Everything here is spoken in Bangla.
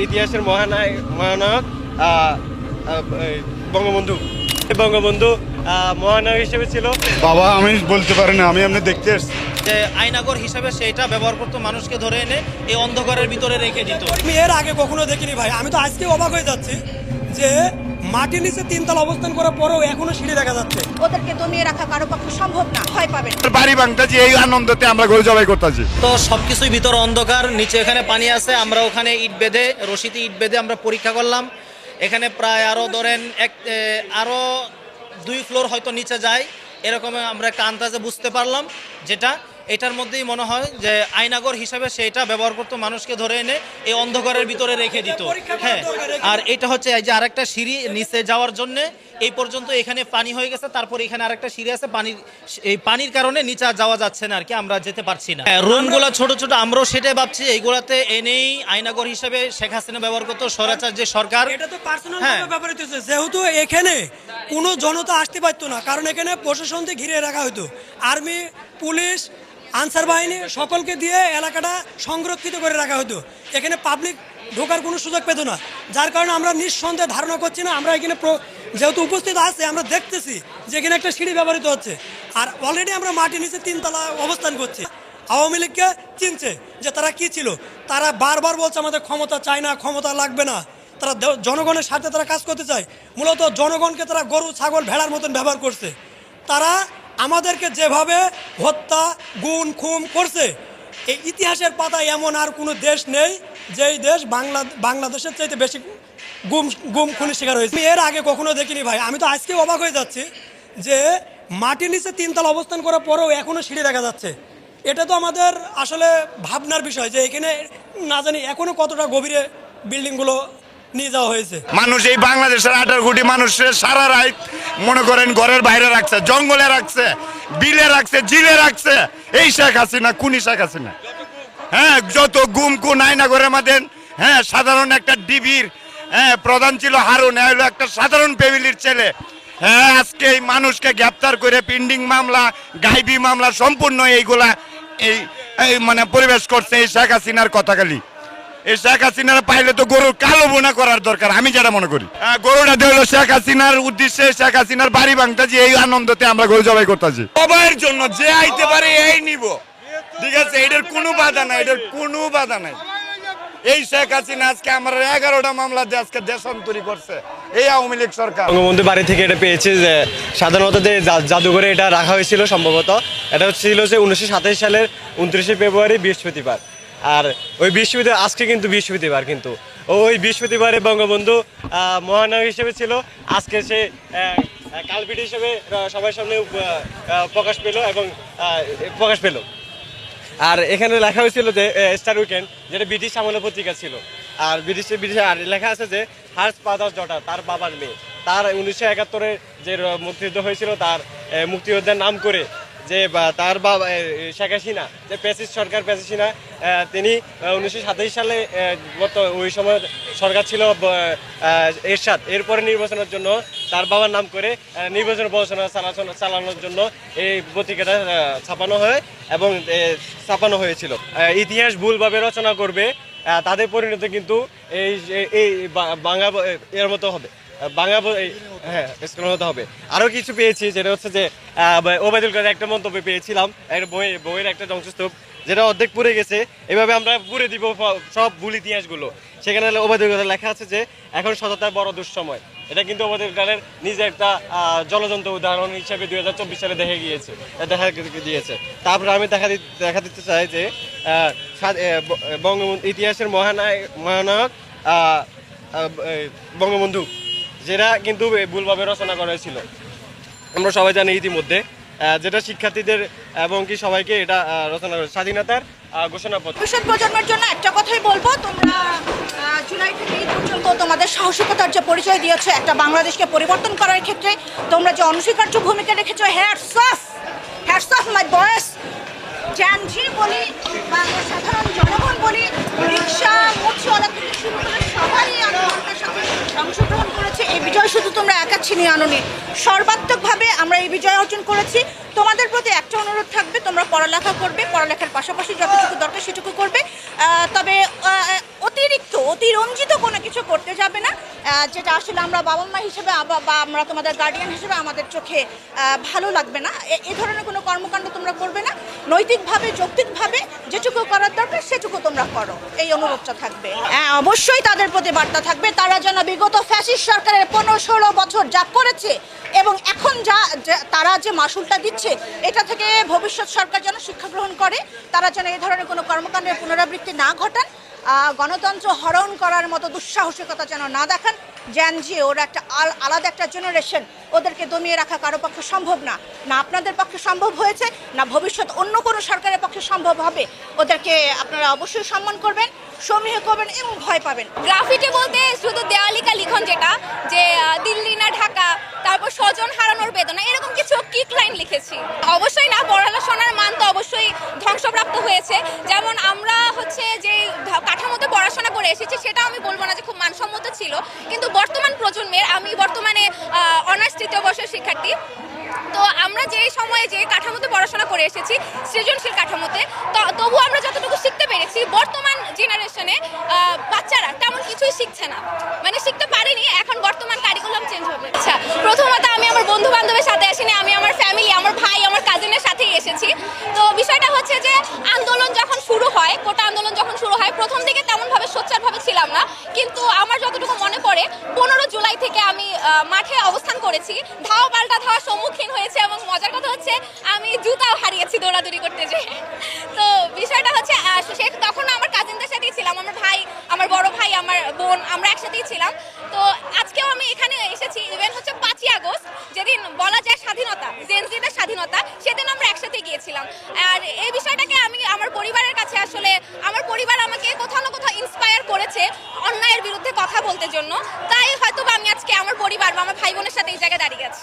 ইতিহাসের মহানায়ক বঙ্গবন্ধু বঙ্গবন্ধু মহানায়ক হিসেবে ছিল। বাবা আমি বলতে পারি না, আমি আপনি দেখতে এসেছি যে আয়নাগর হিসাবে সেটা ব্যবহার করতো, মানুষকে ধরে এনে এই অন্ধকারের ভিতরে রেখে দিত। আমি এর আগে কখনো দেখিনি ভাই, আমি তো আজকে অবাক হয়ে যাচ্ছি যে মাটির নিচে তিনতলা অবস্থান করার পরেও এখনো সিঁড়ি দেখা যাচ্ছে। ওদেরকে দমিয়ে রাখা কারো পক্ষে সম্ভব না, ভয় পাবেন। বাড়ি ভাঙতেছি, এই আনন্দতে আমরা গরু জবাই করতেছি। তো সবকিছুই ভিতরে অন্ধকার, নিচে এখানে পানি আছে। আমরা ওখানে ইট বেঁধে, রশিতে ইট বেঁধে আমরা পরীক্ষা করলাম। এখানে প্রায় আরো ধরেন আরো 2 ফ্লোর হয়তো নিচে যায়, এরকম আমরা একটা আন্দাজে বুঝতে পারলাম। যেটা এটার মধ্যেই মনে হয় যে আয়নাগর হিসাবে সেটা ব্যবহার করতো, মানুষকে ধরে এনে এই অন্ধকারের ভিতরে রেখে দিত। হ্যাঁ, আর এটা হচ্ছে এই যে আরেকটা সিঁড়ি নিচে যাওয়ার জন্য এই পর্যন্ত এখানে পানি হয়ে গেছে, তারপর এখানে আরেকটা সিঁড়ি আছে। এই পানির কারণে নিচে যাওয়া যাচ্ছে না আর কি, আমরা যেতে পারছি না। রুমগুলো ছোট ছোট, আমরাও সেটাই ভাবছি এইগুলাতে এনেই আয়নাগর হিসাবে শেখ হাসিনা ব্যবহার করতো, স্বৈরাচার যে সরকার। এটা তো পার্সোনাল ব্যাপার হইতেছে, যেহেতু এখানে কোনো জনতা আসতে পারতো না, কারণ এখানে প্রশাসন দিয়ে ঘিরে রাখা হতো। আর্মি, পুলিশ, আনসার বাহিনী সকলকে দিয়ে এলাকাটা সংরক্ষিত করে রাখা হতো। এখানে পাবলিক ঢোকার কোনো সুযোগ পেত না, যার কারণে আমরা নিঃসন্দেহে ধারণা করছি না। আমরা এখানে যেহেতু উপস্থিত আছে, আমরা দেখতেছি যে এখানে একটা সিঁড়ি ব্যবহৃত হচ্ছে, আর অলরেডি আমরা মাটির নিচে 3 তলা অবস্থান করছি। আওয়ামী লীগকে চিনছে যে তারা কি ছিল, তারা বারবার বলছে আমাদের ক্ষমতা চাই না, ক্ষমতা লাগবে না। তারা জনগণের স্বার্থে তারা কাজ করতে চায়। মূলত জনগণকে তারা গরু, ছাগল, ভেড়ার মতন ব্যবহার করছে। তারা আমাদেরকে যেভাবে হত্যা, গুম, খুন করছে, এই ইতিহাসের পাতায় এমন আর কোনো দেশ নেই যেই দেশ বাংলাদেশের চাইতে বেশি গুম খুনের শিকার হয়েছে। আমি এর আগে কখনো দেখিনি ভাই, আমি তো আজকে অবাক হয়ে যাচ্ছি যে মাটির নিচে 3 তলা অবস্থান করার পরেও এখনো সিঁড়ি দেখা যাচ্ছে। এটা তো আমাদের আসলে ভাবনার বিষয় যে এখানে না জানি এখনো কতটা গভীরে বিল্ডিংগুলো নিয়ে যাওয়া হয়েছে। মানুষ এই বাংলাদেশের 18 কোটি মানুষের সারা রাত মনে করেন ঘরের বাইরে রাখছে, জঙ্গলে রাখছে, বিলে রাখছে, জিলে রাখছে। এই শেখ হাসিনা, খুনি শেখ হাসিনা। হ্যাঁ, যত গুম খুন আয়নাগরের মধ্যে। হ্যাঁ, সাধারণ একটা ডিবির প্রধান ছিল হারুন, হলো একটা সাধারণ ফ্যামিলির ছেলে। হ্যাঁ, আজকে এই মানুষকে গ্রেপ্তার করে পিন্ডিং মামলা, গাইবি মামলা সম্পূর্ণ এইগুলা এই মানে পরিবেশ করছে এই শেখ হাসিনার কথাকালি। এই শেখ হাসিনার পাইলে তো গরুর কালো বোনা করার দরকার, আমি যেটা মনে করি। গরুটা দিল শেখ হাসিনার উদ্দেশ্যে, শেখ হাসিনার বাড়ি ভাঙতেছি, এই আনন্দতে আমরা গরু জবাই করতেছি। সবাইয়ের জন্য যে আইতে পারে এই নিব, ঠিক আছে? এটার কোনো বাধা নাই, এটার কোনো বাধা নাই। এই শেখ হাসিনা আজকে আমার 11টা মামলা দিয়ে আজকে দেশান্তরি করছে এই আওয়ামী লীগ সরকার। বঙ্গবন্ধু বাড়ি থেকে এটা পেয়েছে যে সাধারণত যে জাদুঘরে এটা রাখা হয়েছিল, সম্ভবত এটা ছিল যে 1927 সালের 29শে ফেব্রুয়ারি বৃহস্পতিবার। আর ওই বৃহস্পতিবার, আজকে কিন্তু বৃহস্পতিবার, কিন্তু ওই বৃহস্পতিবারে বঙ্গবন্ধু মহানায়ক হিসেবে ছিল। আজকে সে কালপিট হিসেবে সবার সামনে প্রকাশ পেল। আর এখানে লেখা হয়েছিল যে স্টার উইকেন্ড, যেটা ব্রিটিশ আমলের পত্রিকা ছিল। আর ব্রিটিশ আর লেখা আছে যে হার্স ফাদার্স ডটার, তার বাবার মেয়ে। তার 1971-এ যে মুক্তিযুদ্ধ হয়েছিল, তার মুক্তিযোদ্ধার নাম করে যে তার বাবা শেখ হাসিনা, যে প্যাসিস্ট সরকার প্যাসিস্ট হাসিনা, তিনি 1927 সালে ওই সময় সরকার ছিল এরশাদ। এরপরে নির্বাচনের জন্য তার বাবার নাম করে নির্বাচন প্রচারণা চালানোর জন্য এই পত্রিকাটা ছাপানো হয় এবং ছাপানো হয়েছিল। ইতিহাস ভুলভাবে রচনা করবে, তাদের পরিণতি কিন্তু এই বাংলা এর মতো হবে, হ্যাঁ হতে হবে। আরও কিছু পেয়েছি, যেটা হচ্ছে যে ওবায়দুল কাদের একটা মন্তব্য পেয়েছিলাম, একটা বইয়ের একটা ধ্বংসস্তূপ, যেটা অর্ধেক পুড়ে গেছে। এভাবে আমরা পুড়ে দিব সব ভুল ইতিহাসগুলো। সেখানে ওবায়দুল কাদের লেখা আছে যে এখন সততার বড় দুঃসময়। এটা কিন্তু ওবায়দুল কাদের নিজে একটা জলজন্ত উদাহরণ হিসেবে 2024 সালে দেখা দিয়েছে। তারপরে আমি দেখা দিতে চাই যে বঙ্গবন্ধু ইতিহাসের মহানায়ক বঙ্গবন্ধু, যেটা কিন্তু ভুলভাবে রচনা করা হয়েছিল। আমরা সবাই জানি ইতিমধ্যে, যেটা শিক্ষার্থীদের এবং কি সবাইকে এটা রচনা করে স্বাধীনতার ঘোষণাপত্র। ভবিষ্যৎ প্রজন্মের জন্য একটা কথাই বলবো, তোমরা জুলাই থেকে এই পর্যন্ত তোমাদের সাহসিকতার যে পরিচয় দিয়েছো একটা বাংলাদেশকে পরিবর্তন করার ক্ষেত্রে, তোমরা যে অনস্বীকার্য ভূমিকা রেখেছো, হ্যাটস অফ মাই বয়েস। জ্যানজি বলি, বাংলার সাধারণ জনগণ বলি, রিক্সা মোটরওয়ালা থেকে শুরু করে সবাই আন্দোলনটার সাথে অংশগ্রহণ করেছে। এই বিজয় শুধু তোমরা একা ছিনিয়ে আনোনি, সর্বাত্মকভাবে আমরা এই বিজয় অর্জন করেছি। তোমাদের প্রতি একটা অনুরোধ থাকবে, তোমরা পড়ালেখা করবে, পড়ালেখার পাশাপাশি যতটুকু দরকার সেটুকু করবে। তবে অতিরিক্ত অতিরঞ্জিত কোনো কিছু করতে যাবে না, যেটা আসলে আমরা বাবা মা হিসেবে বা আমরা তোমাদের গার্ডিয়ান হিসেবে আমাদের চোখে ভালো লাগবে না। এ ধরনের কোনো কর্মকাণ্ড তোমরা করবে না। নৈতিকভাবে যৌক্তিকভাবে যেটুকু করার দরকার সেটুকু তোমরা করো, এই অনুরোধটা থাকবে। অবশ্যই তাদের প্রতি বার্তা থাকবে, তারা যেন বিগত ফ্যাসিস্ট সরকারের 15-16 বছর যা করেছে এবং এখন তারা যে মাসুলটা দিচ্ছে, এটা থেকে ভবিষ্যৎ সরকার যেন শিক্ষা গ্রহণ করে, তারা যেন এই ধরনের কোনো কর্মকাণ্ডের পুনরাবৃত্তি না ঘটান, গণতন্ত্র হরণ করার মতো দুঃসাহসিকতা যেন না দেখান। যে ওরা একটা আলাদা একটা জেনারেশন, ওদেরকে দমিয়ে রাখা কারো পক্ষে সম্ভব না, না আপনাদের পক্ষে সম্ভব হয়েছে, না ভবিষ্যৎ অন্য কোনো সরকারের পক্ষে সম্ভব হবে। ওদেরকে আপনারা অবশ্যই সম্মান করবেন, সমীহ করবেন এবং ভয় পাবেন। গ্রাফিটি বলতে শুধু দেওয়ালিকা লিখন, যেটা যে দিল্লি না ঢাকা, তারপর স্বজন হারানোর বেদনা, এরকম কিছু কিক লাইন লিখেছি। অবশ্যই না, পড়াশোনার মান তো অবশ্যই ধ্বংসপ্রাপ্ত হয়েছে। যেমন আমরা হচ্ছে যে কাঠামোতে পড়াশোনা করে এসেছি, সেটা আমি বলবো না যে খুব মানসম্মত ছিল, কিন্তু বর্তমান প্রজন্মের, আমি বর্তমানে অনার্স 3য় বর্ষের শিক্ষার্থী, তো আমরা যে সময়ে যে কাঠামোতে পড়াশোনা করে এসেছি, সৃজনশীল কাঠামোতে, তবু আমরা যতটুকু শিখতে পেরেছি, বর্তমান জেনারেশনে বাচ্চারা তেমন কিছুই শিখছে না, মানে শিখতে পারেনি। এখন বর্তমান কারিকুলাম চেঞ্জ হবে। আচ্ছা, প্রথমত আমি আমার বন্ধু বান্ধবের সাথে আসিনি, আমি আমার ফ্যামিলি, আমার ভাই, আমার কাজিনের সাথেই এসেছি। তো বিষয়টা হচ্ছে যে আন্দোলন যখন শুরু হয়, কোটা আন্দোলন যখন শুরু হয়, প্রথম দিকে তেমনভাবে সোচ্চারভাবে ছিলাম না, কিন্তু আমার যতটুকু মনে পড়ে 15 জুলাই থেকে আমি মাঠে অবস্থান করেছি, ধাওয়া পাল্টা ধাওয়ার সম্মুখীন হয়েছে, এবং মজার কথা হচ্ছে আমি জুতাও হারিয়েছি দৌড়াদৌড়ি করতে যেয়ে। তো বিষয়টা হচ্ছে তখন আমার কাজিনদের সাথেই ছিলাম, আমার ভাই, আমার বড় ভাই, আমার বোন, আমরা একসাথেই ছিলাম। তো আজকেও আমি এখানে এসেছি, ইভেন হচ্ছে 5ই আগস্ট, যেদিন বলা যায় স্বাধীনতা, জেনজিদের স্বাধীনতা, সেদিন আমরা একসাথে গিয়েছিলাম। আর এই বিষয়টাকে আমি আমার পরিবারের কাছে, আসলে আমার পরিবার আমাকে কোথাও না কোথাও ইন্সপায়ার করেছে অন্যায়ের বিরুদ্ধে কথা বলতে জন্য, তাই হয়তো আমি আজকে আমার পরিবার বা আমার ভাই বোনের সাথে এই জায়গায় দাঁড়িয়ে আছি।